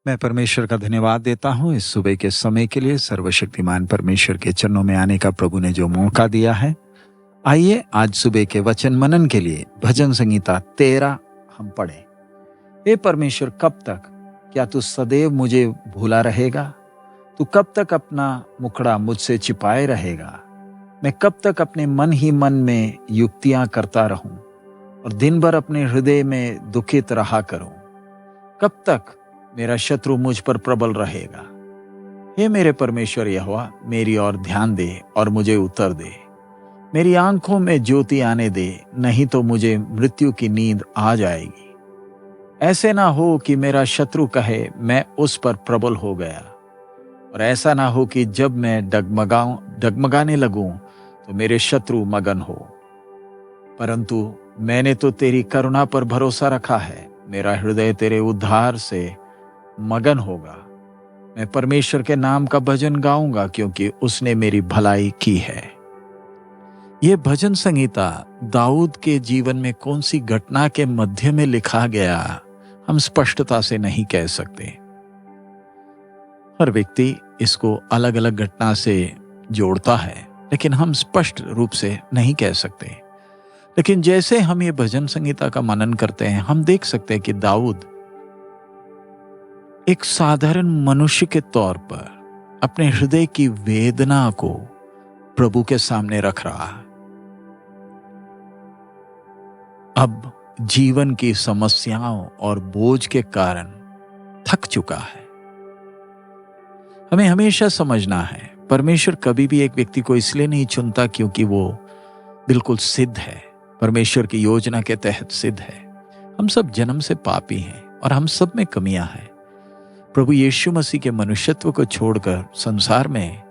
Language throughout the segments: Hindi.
मैं परमेश्वर का धन्यवाद देता हूँ इस सुबह के समय के लिए। सर्वशक्तिमान परमेश्वर के चरणों में आने का प्रभु ने जो मौका दिया है। आइए आज सुबह के वचन मनन के लिए भजन संहिता 13 हम पढ़ें। हे परमेश्वर, कब तक? क्या तू सदैव मुझे भूला रहेगा? तू कब तक अपना मुखड़ा मुझसे छिपाए रहेगा? मैं कब तक अपने मन ही मन में युक्तियां करता रहूं और दिन भर अपने हृदय में दुखित रहा करूं? कब तक मेरा शत्रु मुझ पर प्रबल रहेगा? हे मेरे परमेश्वर यहोवा, मेरी ओर ध्यान दे और मुझे उत्तर दे। मेरी आंखों में ज्योति आने दे, नहीं तो मुझे मृत्यु की नींद आ जाएगी। ऐसे ना हो कि मेरा शत्रु कहे मैं उस पर प्रबल हो गया, और ऐसा ना हो कि जब मैं डगमगाने लगूं तो मेरे शत्रु मगन हो। परंतु मैंने तो तेरी करुणा पर भरोसा रखा है। मेरा हृदय तेरे उद्धार से मगन होगा। मैं परमेश्वर के नाम का भजन गाऊंगा, क्योंकि उसने मेरी भलाई की है। यह भजन संहिता दाऊद के जीवन में कौन सी घटना के मध्य में लिखा गया, हम स्पष्टता से नहीं कह सकते। हर व्यक्ति इसको अलग अलग घटना से जोड़ता है, लेकिन हम स्पष्ट रूप से नहीं कह सकते। लेकिन जैसे हम ये भजन संहिता का मनन करते हैं, हम देख सकते हैं कि दाऊद एक साधारण मनुष्य के तौर पर अपने हृदय की वेदना को प्रभु के सामने रख रहा है। अब जीवन की समस्याओं और बोझ के कारण थक चुका है। हमें हमेशा समझना है, परमेश्वर कभी भी एक व्यक्ति को इसलिए नहीं चुनता क्योंकि वो बिल्कुल सिद्ध है, परमेश्वर की योजना के तहत सिद्ध है। हम सब जन्म से पापी हैं और हम सब में कमियां हैं। प्रभु यीशु मसीह के मनुष्यत्व को छोड़कर संसार में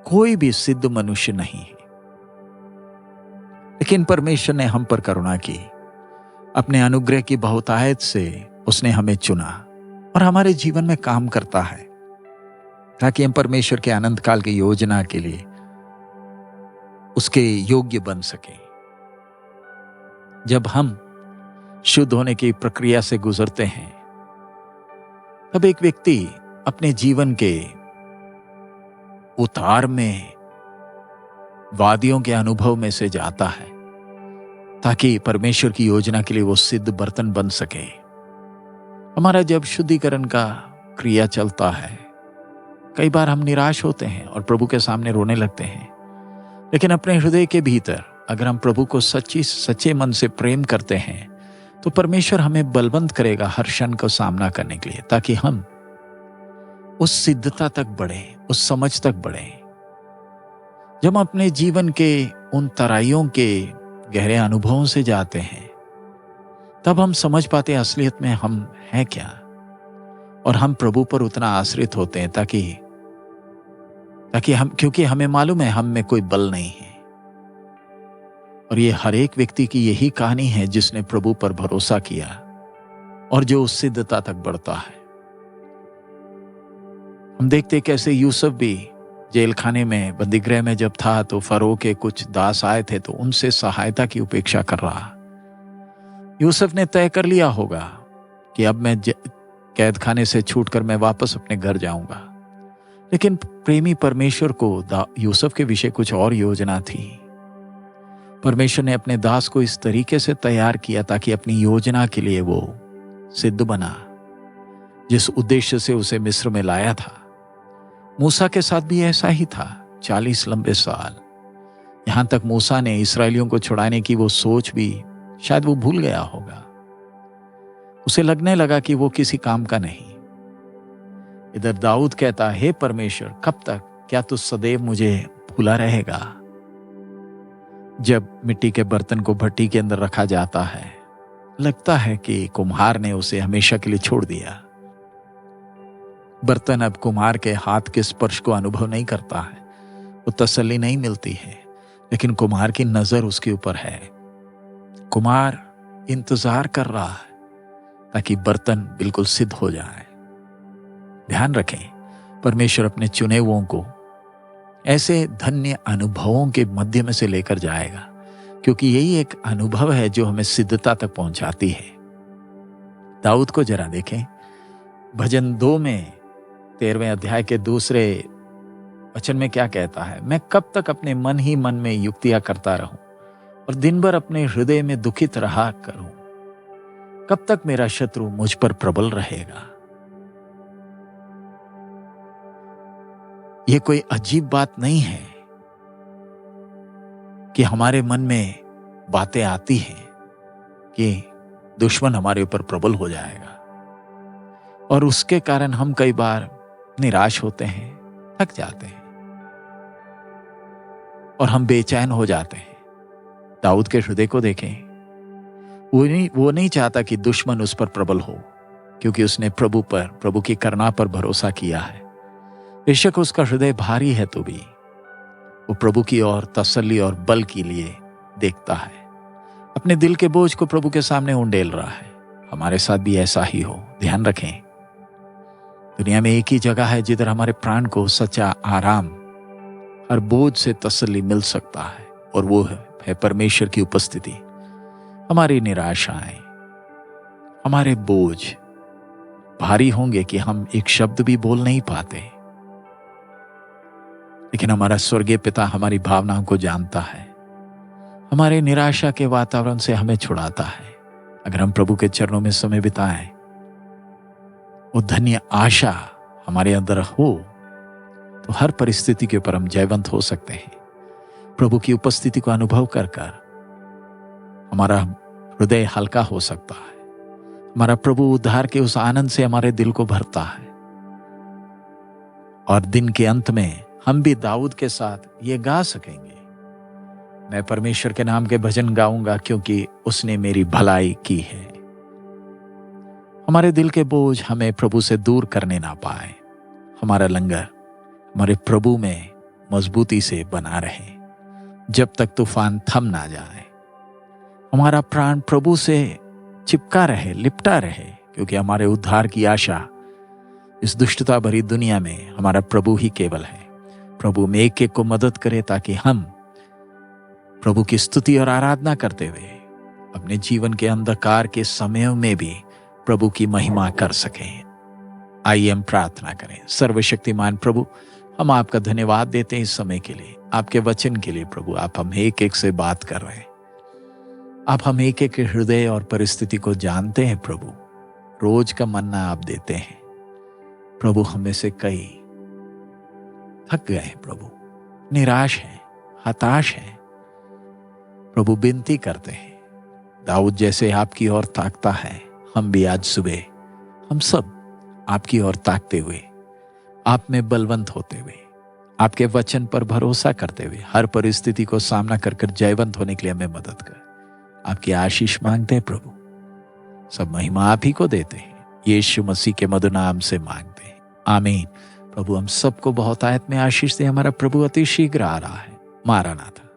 कोई भी सिद्ध मनुष्य नहीं है। लेकिन परमेश्वर ने हम पर करुणा की। अपने अनुग्रह की बहुतायत से उसने हमें चुना और हमारे जीवन में काम करता है, ताकि हम परमेश्वर के अनंत काल की योजना के लिए उसके योग्य बन सके। जब हम शुद्ध होने की प्रक्रिया से गुजरते हैं, तब एक व्यक्ति अपने जीवन के उतार में वादियों के अनुभव में से जाता है, ताकि परमेश्वर की योजना के लिए वो सिद्ध बर्तन बन सके। हमारा जब शुद्धिकरण का क्रिया चलता है, कई बार हम निराश होते हैं और प्रभु के सामने रोने लगते हैं। लेकिन अपने हृदय के भीतर अगर हम प्रभु को सच्चे मन से प्रेम करते हैं, तो परमेश्वर हमें बलवंत करेगा हर क्षण को सामना करने के लिए, ताकि हम उस सिद्धता तक बढ़े, उस समझ तक बढ़े। जब हम अपने जीवन के उन तराइयों के गहरे अनुभवों से जाते हैं, तब हम समझ पाते हैं असलियत में हम हैं क्या, और हम प्रभु पर उतना आश्रित होते हैं ताकि हम, क्योंकि हमें मालूम है हम में कोई बल नहीं है। और ये हर एक व्यक्ति की यही कहानी है जिसने प्रभु पर भरोसा किया और जो उस सिद्धता तक बढ़ता है। हम देखते कैसे यूसुफ भी जेल खाने में, बंदीगृह में जब था, तो फरो के कुछ दास आए थे तो उनसे सहायता की उपेक्षा कर रहा। यूसुफ ने तय कर लिया होगा कि अब मैं कैद खाने से छूटकर मैं वापस अपने घर जाऊंगा। लेकिन प्रेमी परमेश्वर को यूसुफ के विषय कुछ और योजना थी। परमेश्वर ने अपने दास को इस तरीके से तैयार किया ताकि अपनी योजना के लिए वो सिद्ध बना, जिस उद्देश्य से उसे मिस्र में लाया था। मूसा के साथ भी ऐसा ही था। 40 लंबे साल, यहां तक मूसा ने इस्राएलियों को छुड़ाने की वो सोच भी शायद वो भूल गया होगा। उसे लगने लगा कि वो किसी काम का नहीं। इधर दाऊद कहता, हे परमेश्वर, कब तक? क्या तू सदैव मुझे भूला रहेगा? जब मिट्टी के बर्तन को भट्टी के अंदर रखा जाता है, लगता है कि कुम्हार ने उसे हमेशा के लिए छोड़ दिया। बर्तन अब कुम्हार के हाथ के स्पर्श को अनुभव नहीं करता है, वो तसल्ली नहीं मिलती है, लेकिन कुम्हार की नजर उसके ऊपर है। कुम्हार इंतजार कर रहा है ताकि बर्तन बिल्कुल सिद्ध हो जाए। ध्यान रखें, परमेश्वर अपने चुने हुओं को ऐसे धन्य अनुभवों के मध्य में से लेकर जाएगा, क्योंकि यही एक अनुभव है जो हमें सिद्धता तक पहुंचाती है। दाऊद को जरा देखें, भजन 2 में 13वें अध्याय के दूसरे वचन में क्या कहता है? मैं कब तक अपने मन ही मन में युक्तियां करता रहूं और दिन भर अपने हृदय में दुखित रहा करूं? कब तक मेरा शत्रु मुझ पर प्रबल रहेगा? यह कोई अजीब बात नहीं है कि हमारे मन में बातें आती हैं कि दुश्मन हमारे ऊपर प्रबल हो जाएगा, और उसके कारण हम कई बार निराश होते हैं, थक जाते हैं और हम बेचैन हो जाते हैं। दाऊद के हृदय को देखें, वो नहीं चाहता कि दुश्मन उस पर प्रबल हो, क्योंकि उसने प्रभु की करुणा पर भरोसा किया है। बेशक उसका हृदय भारी है तो भी वो प्रभु की ओर तसल्ली और बल के लिए देखता है। अपने दिल के बोझ को प्रभु के सामने उंडेल रहा है। हमारे साथ भी ऐसा ही हो। ध्यान रखें, दुनिया में एक ही जगह है जिधर हमारे प्राण को सच्चा आराम, हर बोझ से तसल्ली मिल सकता है, और वो है परमेश्वर की उपस्थिति। हमारी निराशाएं, हमारे बोझ भारी होंगे कि हम एक शब्द भी बोल नहीं पाते, लेकिन हमारा स्वर्गीय पिता हमारी भावनाओं को जानता है, हमारे निराशा के वातावरण से हमें छुड़ाता है। अगर हम प्रभु के चरणों में समय बिताएं, वो धन्य आशा हमारे अंदर हो, तो हर परिस्थिति के ऊपर हम जयवंत हो सकते हैं। प्रभु की उपस्थिति को अनुभव कर हमारा हृदय हल्का हो सकता है। हमारा प्रभु उद्धार के उस आनंद से हमारे दिल को भरता है, और दिन के अंत में हम भी दाऊद के साथ ये गा सकेंगे, मैं परमेश्वर के नाम के भजन गाऊंगा क्योंकि उसने मेरी भलाई की है। हमारे दिल के बोझ हमें प्रभु से दूर करने ना पाए। हमारा लंगर हमारे प्रभु में मजबूती से बना रहे जब तक तूफान थम ना जाए। हमारा प्राण प्रभु से चिपका रहे, लिपटा रहे, क्योंकि हमारे उद्धार की आशा इस दुष्टता भरी दुनिया में हमारा प्रभु ही केवल है। प्रभु में एक एक को मदद करे ताकि हम प्रभु की स्तुति और आराधना करते हुए अपने जीवन के अंधकार के समयों में भी प्रभु की महिमा कर सकें। आइए हम प्रार्थना करें। सर्वशक्तिमान प्रभु, हम आपका धन्यवाद देते हैं इस समय के लिए, आपके वचन के लिए। प्रभु, आप हम एक एक से बात कर रहे हैं, आप हम एक एक हृदय और परिस्थिति को जानते हैं। प्रभु, रोज का मन्ना आप देते हैं। प्रभु, हमें से कई थक गए हैं, प्रभु निराश हैं, हताश हैं। प्रभु, विनती करते हैं, दाऊद जैसे आपकी ओर ताकता है, हम भी आज सुबह हम सब आपकी ओर ताकते हुए, आप में बलवंत होते हुए, आपके वचन पर भरोसा करते हुए हर परिस्थिति को सामना कर जयवंत होने के लिए हमें मदद कर। आपकी आशीष मांगते हैं प्रभु, सब महिमा आप ही को देते हैं। यीशु मसीह के मधुर नाम से मांगते हैं, आमीन। प्रभु, हम सबको बहुत आयत में आशीष दे। हमारा प्रभु अति शीघ्र आ रहा है। मारानाथा।